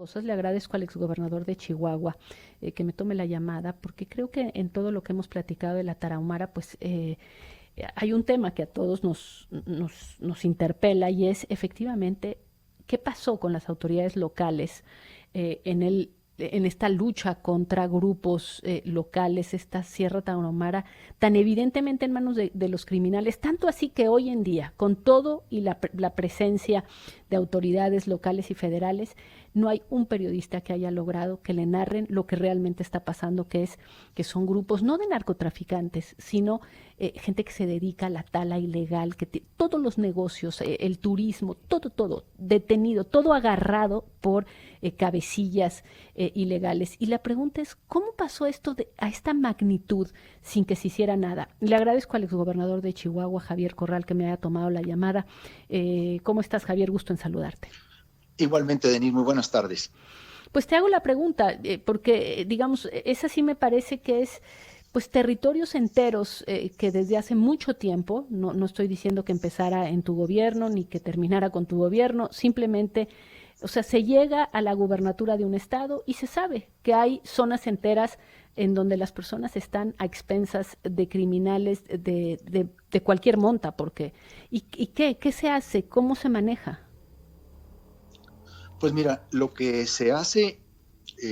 Cosas. Le agradezco al exgobernador de Chihuahua que me tome la llamada, porque creo que en todo lo que hemos platicado de la Tarahumara, pues hay un tema que a todos nos interpela y es efectivamente qué pasó con las autoridades locales en esta lucha contra grupos locales, esta Sierra Tarahumara, tan evidentemente en manos de los criminales, tanto así que hoy en día, con todo y la presencia de autoridades locales y federales, no hay un periodista que haya logrado que le narren lo que realmente está pasando, que son grupos no de narcotraficantes, sino gente que se dedica a la tala ilegal, todos los negocios, el turismo, todo detenido, todo agarrado por cabecillas ilegales. Y la pregunta es, ¿cómo pasó esto a esta magnitud sin que se hiciera nada? Le agradezco al exgobernador de Chihuahua, Javier Corral, que me haya tomado la llamada. ¿Cómo estás, Javier? Gusto en saludarte. Igualmente, Denis, muy buenas tardes. Pues te hago la pregunta, porque digamos, esa sí me parece que es pues territorios enteros que desde hace mucho tiempo, no estoy diciendo que empezara en tu gobierno ni que terminara con tu gobierno, simplemente, o sea, se llega a la gubernatura de un estado y se sabe que hay zonas enteras en donde las personas están a expensas de criminales de cualquier monta, porque ¿y qué se hace? ¿Cómo se maneja? Pues mira, lo que se hace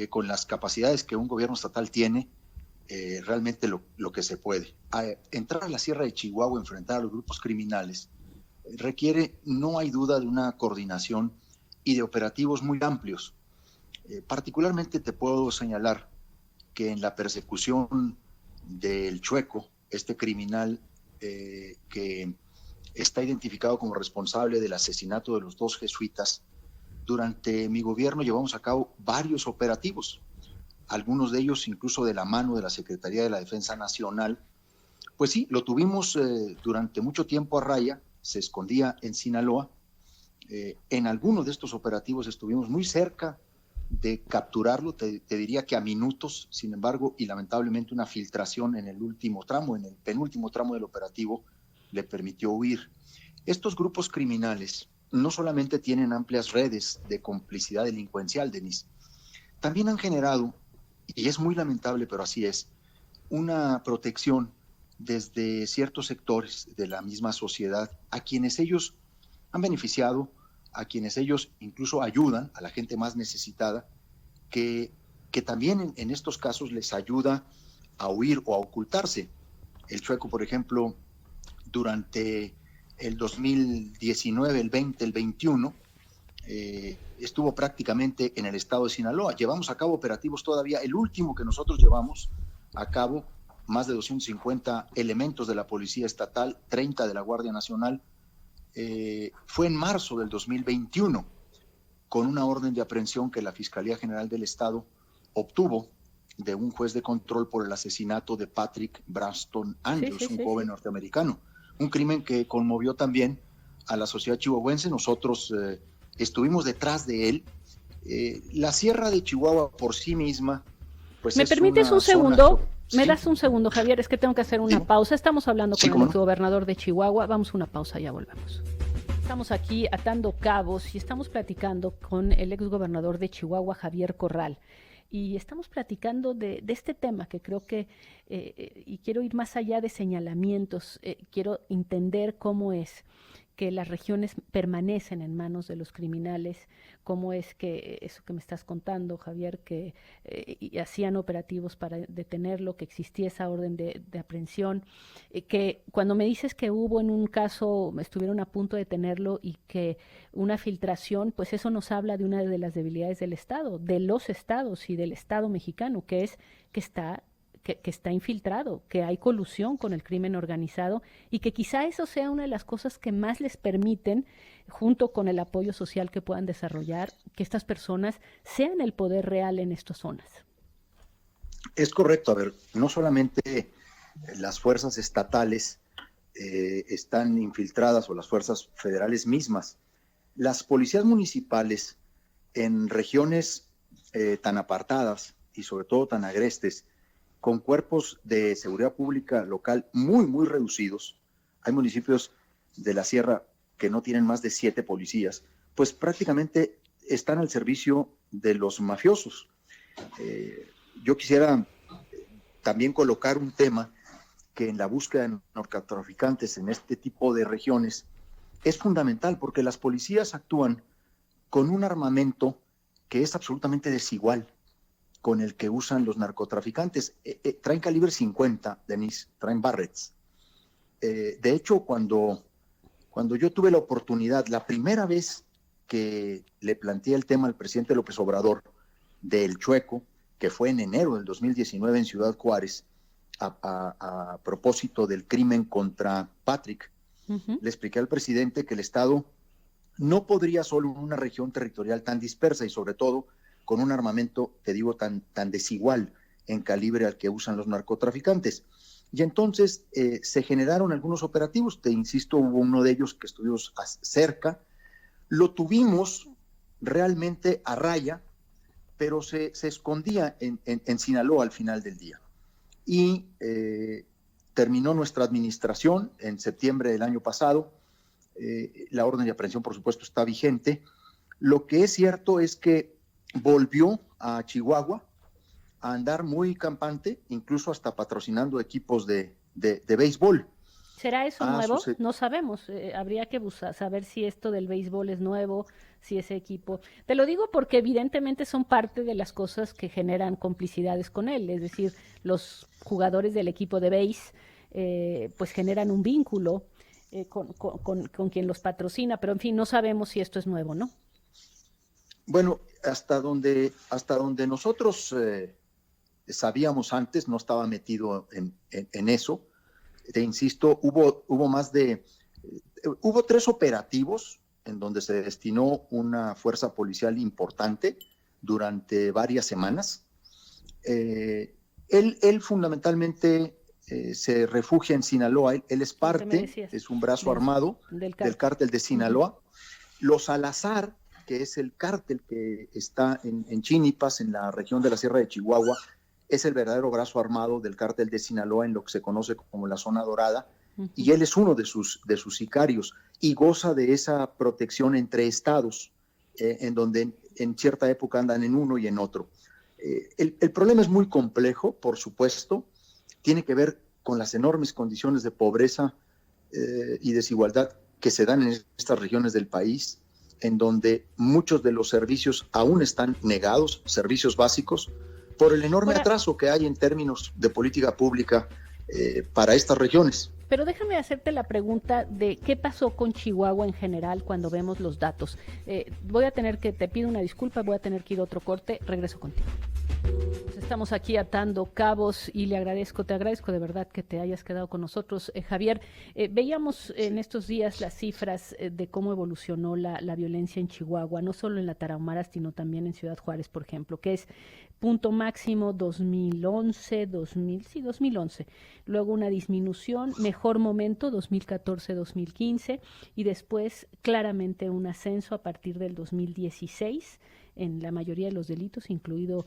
con las capacidades que un gobierno estatal tiene, realmente lo que se puede. Entrar a la Sierra de Chihuahua, enfrentar a los grupos criminales, requiere, no hay duda, de una coordinación y de operativos muy amplios. Particularmente te puedo señalar que en la persecución del Chueco, este criminal que está identificado como responsable del asesinato de los dos jesuitas, durante mi gobierno llevamos a cabo varios operativos, algunos de ellos incluso de la mano de la Secretaría de la Defensa Nacional. Pues sí, lo tuvimos durante mucho tiempo a raya, se escondía en Sinaloa. En algunos de estos operativos estuvimos muy cerca de capturarlo, te diría que a minutos, sin embargo, y lamentablemente una filtración en el último tramo, en el penúltimo tramo del operativo, le permitió huir. Estos grupos criminales no solamente tienen amplias redes de complicidad delincuencial, Denis, también han generado, y es muy lamentable, pero así es, una protección desde ciertos sectores de la misma sociedad a quienes ellos han beneficiado, a quienes ellos incluso ayudan, a la gente más necesitada, que, que también en estos casos les ayuda a huir o a ocultarse. El Chueco, por ejemplo, durante el 2019, el 20, el 21, estuvo prácticamente en el estado de Sinaloa. Llevamos a cabo operativos todavía, el último que nosotros llevamos a cabo, más de 250 elementos de la Policía Estatal, 30 de la Guardia Nacional, fue en marzo del 2021, con una orden de aprehensión que la Fiscalía General del Estado obtuvo de un juez de control por el asesinato de Patrick Braxton Sí, sí, Andrews, un sí, joven sí. norteamericano. Un crimen que conmovió también a la sociedad chihuahuense. Nosotros estuvimos detrás de él. La Sierra de Chihuahua por sí misma, pues ¿Me es permites un una zona... segundo? ¿Me Sí, das un segundo, Javier? Es que tengo que hacer una dime. pausa. Estamos hablando Sí, con el cómo no. exgobernador de Chihuahua. Vamos a una pausa, ya volvemos. Estamos aquí atando cabos y estamos platicando con el exgobernador de Chihuahua, Javier Corral. Y estamos platicando de este tema que creo que, y quiero ir más allá de señalamientos, quiero entender cómo es que las regiones permanecen en manos de los criminales, cómo es que eso que me estás contando, Javier, que hacían operativos para detenerlo, que existía esa orden de aprehensión, que cuando me dices que hubo en un caso, estuvieron a punto de detenerlo y que una filtración, pues eso nos habla de una de las debilidades del Estado, de los estados y del Estado mexicano, que es que está infiltrado, que hay colusión con el crimen organizado y que quizá eso sea una de las cosas que más les permiten, junto con el apoyo social que puedan desarrollar, que estas personas sean el poder real en estas zonas. Es correcto. A ver, no solamente las fuerzas estatales están infiltradas, o las fuerzas federales mismas. Las policías municipales en regiones tan apartadas y sobre todo tan agrestes, con cuerpos de seguridad pública local muy, muy reducidos, hay municipios de la sierra que no tienen más de 7 policías, pues prácticamente están al servicio de los mafiosos. Yo quisiera también colocar un tema que en la búsqueda de narcotraficantes en este tipo de regiones es fundamental, porque las policías actúan con un armamento que es absolutamente desigual con el que usan los narcotraficantes. Traen calibre 50, Denise, traen Barretts. De hecho, cuando yo tuve la oportunidad, la primera vez que le planteé el tema al presidente López Obrador del Chueco, que fue en enero del 2019 en Ciudad Juárez, a propósito del crimen contra Patrick, le expliqué al presidente que el Estado no podría solo en una región territorial tan dispersa y sobre todo con un armamento, te digo, tan desigual en calibre al que usan los narcotraficantes. Y entonces se generaron algunos operativos, te insisto, hubo uno de ellos que estuvimos cerca, lo tuvimos realmente a raya, pero se escondía en Sinaloa al final del día. Y terminó nuestra administración en septiembre del año pasado. La orden de aprehensión, por supuesto, está vigente. Lo que es cierto es que volvió a Chihuahua a andar muy campante, incluso hasta patrocinando equipos de béisbol. ¿Será eso nuevo? No sabemos. Habría que saber si esto del béisbol es nuevo, si ese equipo... Te lo digo porque evidentemente son parte de las cosas que generan complicidades con él. Es decir, los jugadores del equipo de béis pues generan un vínculo con quien los patrocina, pero en fin, no sabemos si esto es nuevo, ¿no? Bueno, hasta donde nosotros sabíamos antes, no estaba metido en eso. Te insisto, hubo 3 operativos en donde se destinó una fuerza policial importante durante varias semanas. Él fundamentalmente se refugia en Sinaloa. Él es parte, es un brazo armado del cártel de Sinaloa. Los Salazar, que es el cártel que está en Chínipas, en la región de la Sierra de Chihuahua, es el verdadero brazo armado del cártel de Sinaloa en lo que se conoce como la Zona Dorada, y él es uno de sus sicarios y goza de esa protección entre estados, en donde en cierta época andan en uno y en otro. El problema es muy complejo, por supuesto, tiene que ver con las enormes condiciones de pobreza y desigualdad que se dan en estas regiones del país, en donde muchos de los servicios aún están negados, servicios básicos, por el enorme atraso que hay en términos de política pública para estas regiones. Pero déjame hacerte la pregunta de qué pasó con Chihuahua en general cuando vemos los datos. Te pido una disculpa, voy a tener que ir a otro corte, regreso contigo. Pues estamos aquí atando cabos y te agradezco de verdad que te hayas quedado con nosotros. Javier, veíamos en estos días las cifras de cómo evolucionó la violencia en Chihuahua, no solo en la Tarahumara, sino también en Ciudad Juárez, por ejemplo, que es punto máximo 2011, luego una disminución, mejor momento 2014-2015 y después claramente un ascenso a partir del 2016 en la mayoría de los delitos, incluido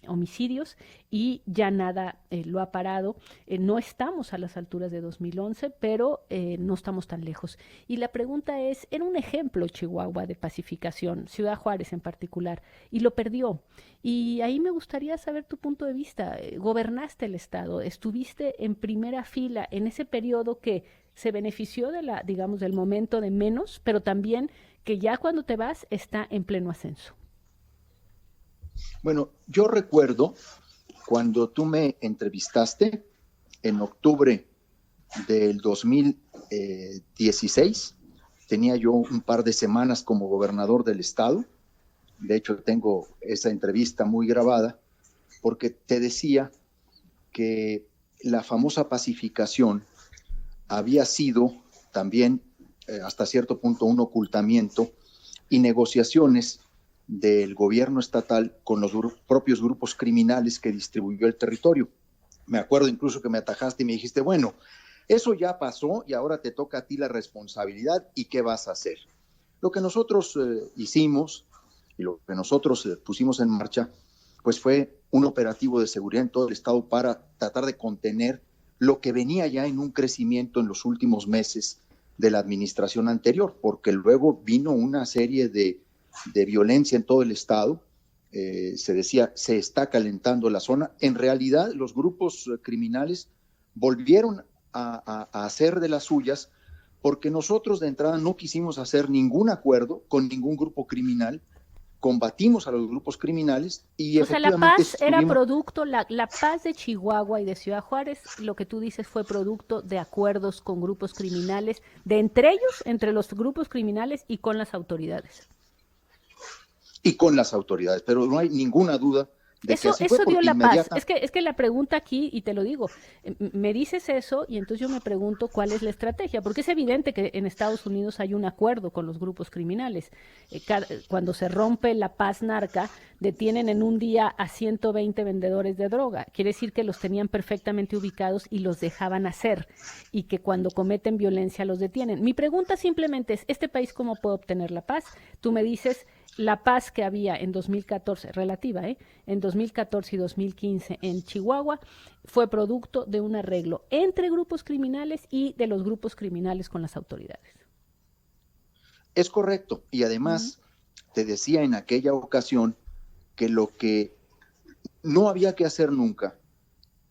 homicidios, y ya nada lo ha parado. No estamos a las alturas de 2011, pero no estamos tan lejos. Y la pregunta es, era un ejemplo Chihuahua de pacificación, Ciudad Juárez en particular, y lo perdió. Y ahí me gustaría saber tu punto de vista. Gobernaste el Estado, estuviste en primera fila en ese periodo que se benefició del momento de menos, pero también que ya cuando te vas está en pleno ascenso. Bueno, yo recuerdo cuando tú me entrevistaste en octubre del 2016, tenía yo un par de semanas como gobernador del estado. De hecho, tengo esa entrevista muy grabada porque te decía que la famosa pacificación había sido también hasta cierto punto un ocultamiento y negociaciones del gobierno estatal con los propios grupos criminales que distribuyó el territorio. Me acuerdo incluso que me atajaste y me dijiste, bueno, eso ya pasó y ahora te toca a ti la responsabilidad y ¿qué vas a hacer? Lo que nosotros hicimos y lo que nosotros pusimos en marcha, pues fue un operativo de seguridad en todo el estado para tratar de contener lo que venía ya en un crecimiento en los últimos meses de la administración anterior, porque luego vino una serie de de violencia en todo el estado. Se decía, se está calentando la zona. En realidad, los grupos criminales volvieron a hacer de las suyas, porque nosotros de entrada no quisimos hacer ningún acuerdo con ningún grupo criminal, combatimos a los grupos criminales y O sea, la efectivamente paz era producto, la paz de Chihuahua y de Ciudad Juárez, lo que tú dices fue producto de acuerdos con grupos criminales, de entre ellos, entre los grupos criminales y con las autoridades. Y con las autoridades, pero no hay ninguna duda de que así fue, Eso dio porque la paz. Es que la pregunta aquí, y te lo digo, me dices eso y entonces yo me pregunto cuál es la estrategia, porque es evidente que en Estados Unidos hay un acuerdo con los grupos criminales. Cuando se rompe la paz narca, detienen en un día a 120 vendedores de droga. Quiere decir que los tenían perfectamente ubicados y los dejaban hacer, y que cuando cometen violencia los detienen. Mi pregunta simplemente es, ¿este país cómo puede obtener la paz? Tú me dices la paz que había en 2014, relativa, en 2014 y 2015 en Chihuahua, fue producto de un arreglo entre grupos criminales y de los grupos criminales con las autoridades. Es correcto, y además te decía en aquella ocasión que lo que no había que hacer nunca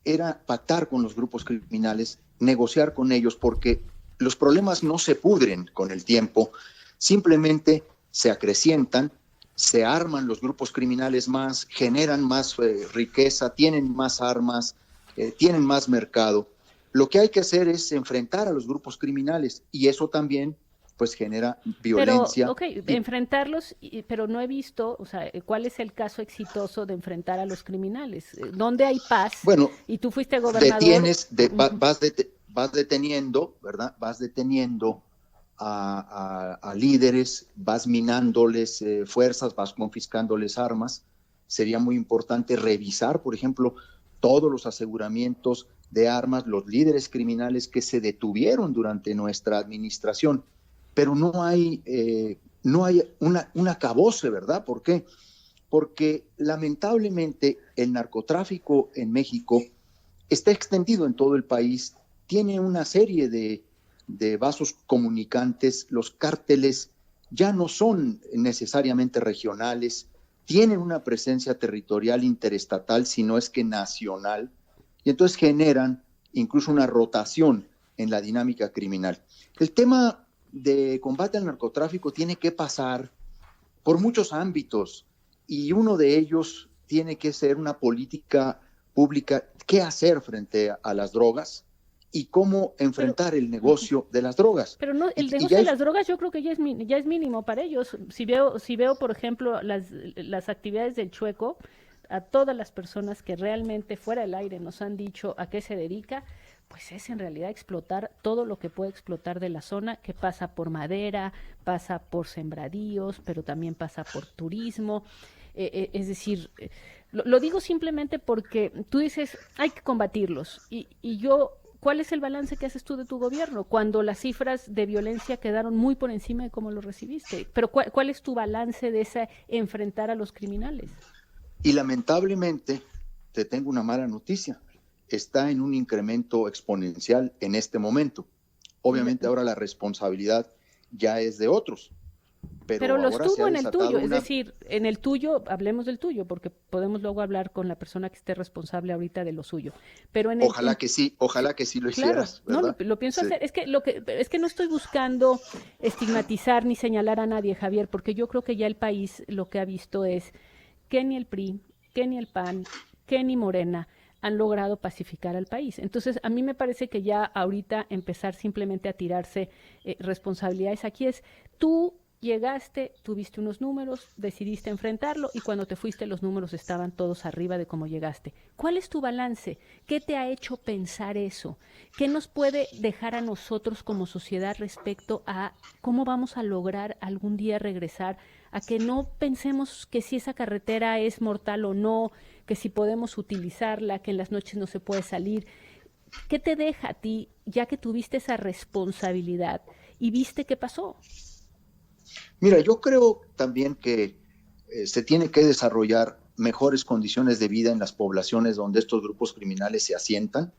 era pactar con los grupos criminales, negociar con ellos, porque los problemas no se pudren con el tiempo, simplemente se acrecientan, se arman los grupos criminales más, generan más riqueza, tienen más armas, tienen más mercado. Lo que hay que hacer es enfrentar a los grupos criminales, y eso también pues genera violencia. Pero, enfrentarlos, pero no he visto, o sea, ¿cuál es el caso exitoso de enfrentar a los criminales? ¿Dónde hay paz? Bueno, y tú fuiste gobernador. Vas deteniendo, ¿verdad? Vas deteniendo a líderes, vas minándoles fuerzas, vas confiscándoles armas. Sería muy importante revisar, por ejemplo, todos los aseguramientos de armas, los líderes criminales que se detuvieron durante nuestra administración. Pero no hay un acabose, ¿verdad? ¿Por qué? Porque lamentablemente el narcotráfico en México está extendido en todo el país, tiene una serie de vasos comunicantes, los cárteles ya no son necesariamente regionales, tienen una presencia territorial interestatal, si no es que nacional, y entonces generan incluso una rotación en la dinámica criminal. El tema de combate al narcotráfico tiene que pasar por muchos ámbitos, y uno de ellos tiene que ser una política pública, qué hacer frente a las drogas y cómo enfrentar el negocio de las drogas. Pero no, el negocio de las drogas yo creo que ya es mínimo para ellos. Si veo por ejemplo, las actividades del Chueco, a todas las personas que realmente fuera del aire nos han dicho a qué se dedica, pues es en realidad explotar todo lo que puede explotar de la zona, que pasa por madera, pasa por sembradíos, pero también pasa por turismo. Es decir, lo digo simplemente porque tú dices, hay que combatirlos, y yo... ¿Cuál es el balance que haces tú de tu gobierno cuando las cifras de violencia quedaron muy por encima de cómo lo recibiste? Pero ¿cuál es tu balance de ese enfrentar a los criminales? Y lamentablemente te tengo una mala noticia. Está en un incremento exponencial en este momento. Obviamente ahora la responsabilidad ya es de otros. Pero lo estuvo en el tuyo, es decir, en el tuyo, hablemos del tuyo, porque podemos luego hablar con la persona que esté responsable ahorita de lo suyo. Pero ojalá que sí lo hicieras, claro, ¿verdad? No, lo pienso hacer. Es que no estoy buscando estigmatizar ni señalar a nadie, Javier, porque yo creo que ya el país lo que ha visto es que ni el PRI, que ni el PAN, que ni Morena han logrado pacificar al país. Entonces, a mí me parece que ya ahorita empezar simplemente a tirarse responsabilidades aquí es tú llegaste, tuviste unos números, decidiste enfrentarlo y cuando te fuiste los números estaban todos arriba de cómo llegaste. ¿Cuál es tu balance? ¿Qué te ha hecho pensar eso? ¿Qué nos puede dejar a nosotros como sociedad respecto a cómo vamos a lograr algún día regresar a que no pensemos que si esa carretera es mortal o no, que si podemos utilizarla, que en las noches no se puede salir? ¿Qué te deja a ti ya que tuviste esa responsabilidad y viste qué pasó? Mira, yo creo también que se tiene que desarrollar mejores condiciones de vida en las poblaciones donde estos grupos criminales se asientan,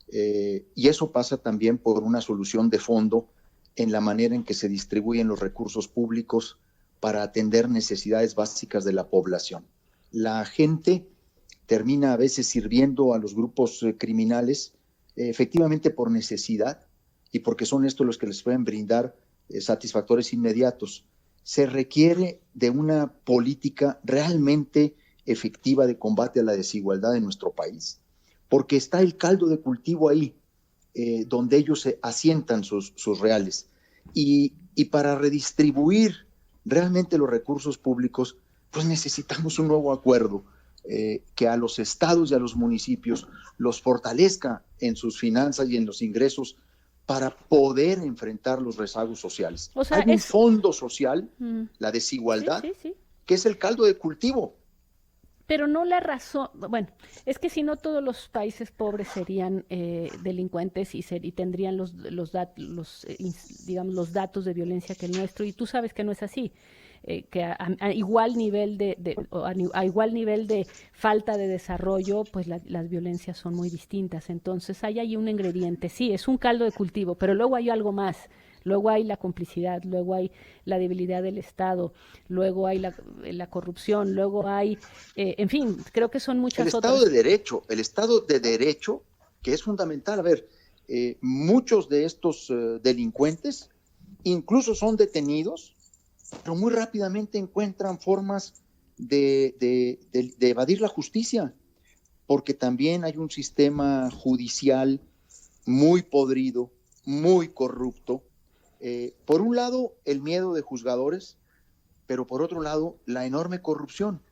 y eso pasa también por una solución de fondo en la manera en que se distribuyen los recursos públicos, para atender necesidades básicas de la población. La gente termina a veces sirviendo a los grupos criminales efectivamente por necesidad y porque son estos los que les pueden brindar satisfactores inmediatos. Se requiere de una política realmente efectiva de combate a la desigualdad en nuestro país, porque está el caldo de cultivo ahí, donde ellos se asientan sus reales. Y para redistribuir realmente los recursos públicos, pues necesitamos un nuevo acuerdo que a los estados y a los municipios los fortalezca en sus finanzas y en los ingresos para poder enfrentar los rezagos sociales. O sea, hay un fondo social, la desigualdad, sí. que es el caldo de cultivo. Pero no la razón, bueno, es que si no todos los países pobres serían delincuentes y tendrían los datos de violencia que el nuestro, y tú sabes que no es así. Que a igual nivel a igual nivel de falta de desarrollo, pues las violencias son muy distintas. Entonces hay ahí un ingrediente, sí, es un caldo de cultivo, pero luego hay algo más. Luego hay la complicidad, luego hay la debilidad del Estado, luego hay la corrupción, luego hay, en fin, creo que son muchas otras. El Estado de Derecho, que es fundamental. A ver, muchos de estos delincuentes incluso son detenidos, pero muy rápidamente encuentran formas de evadir la justicia, porque también hay un sistema judicial muy podrido, muy corrupto. Por un lado, el miedo de juzgadores, pero por otro lado, la enorme corrupción.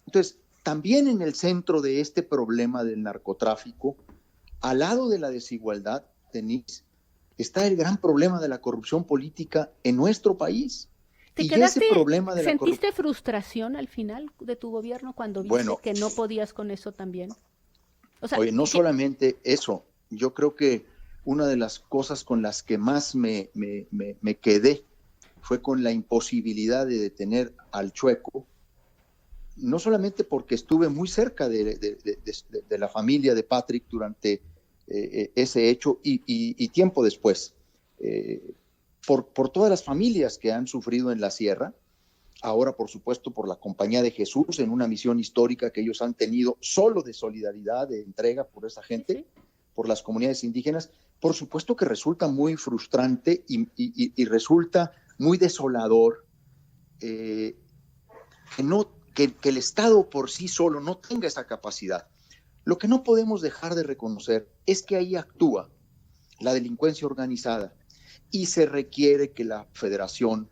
Entonces, también en el centro de este problema del narcotráfico, al lado de la desigualdad, Denise, está el gran problema de la corrupción política en nuestro país. ¿Sentiste frustración al final de tu gobierno cuando viste que no podías con eso también? O sea, oye, no solamente eso, yo creo que una de las cosas con las que más me quedé fue con la imposibilidad de detener al Chueco, no solamente porque estuve muy cerca de la familia de Patrick durante ese hecho y tiempo después, por todas las familias que han sufrido en la sierra, ahora por supuesto por la Compañía de Jesús en una misión histórica que ellos han tenido solo de solidaridad, de entrega por esa gente, por las comunidades indígenas. Por supuesto que resulta muy frustrante y resulta muy desolador que el Estado por sí solo no tenga esa capacidad. Lo que no podemos dejar de reconocer es que ahí actúa la delincuencia organizada y se requiere que la Federación,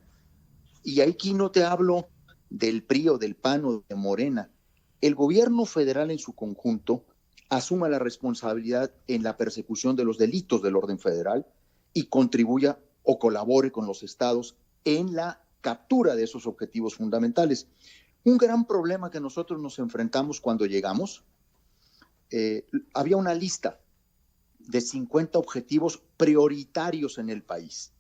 y aquí no te hablo del PRI o del PAN o de Morena, el gobierno federal en su conjunto asuma la responsabilidad en la persecución de los delitos del orden federal y contribuya o colabore con los estados en la captura de esos objetivos fundamentales. Un gran problema que nosotros nos enfrentamos cuando llegamos, había una lista de 50 objetivos prioritarios en el país.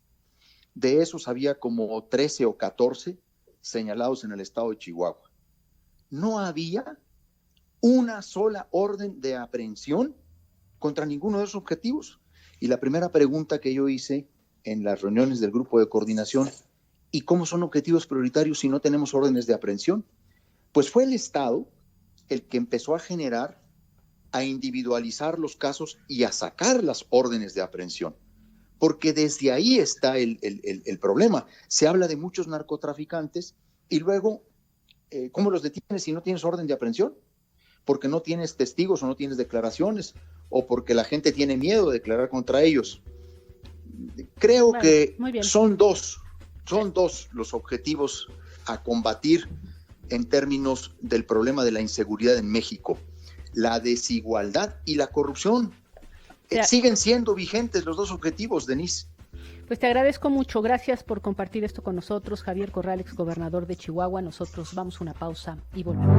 De esos había como 13 o 14 señalados en el estado de Chihuahua. No había una sola orden de aprehensión contra ninguno de esos objetivos. Y la primera pregunta que yo hice en las reuniones del grupo de coordinación, ¿y cómo son objetivos prioritarios si no tenemos órdenes de aprehensión? Pues fue el Estado el que empezó a generar, a individualizar los casos y a sacar las órdenes de aprehensión. Porque desde ahí está el problema. Se habla de muchos narcotraficantes y luego, ¿cómo los detienes si no tienes orden de aprehensión? Porque no tienes testigos o no tienes declaraciones o porque la gente tiene miedo de declarar contra ellos. Creo que son dos los objetivos a combatir en términos del problema de la inseguridad en México: la desigualdad y la corrupción. Siguen siendo vigentes los dos objetivos, Denise. Pues te agradezco mucho, gracias por compartir esto con nosotros, Javier Corral, exgobernador de Chihuahua. Nosotros vamos a una pausa y volvemos.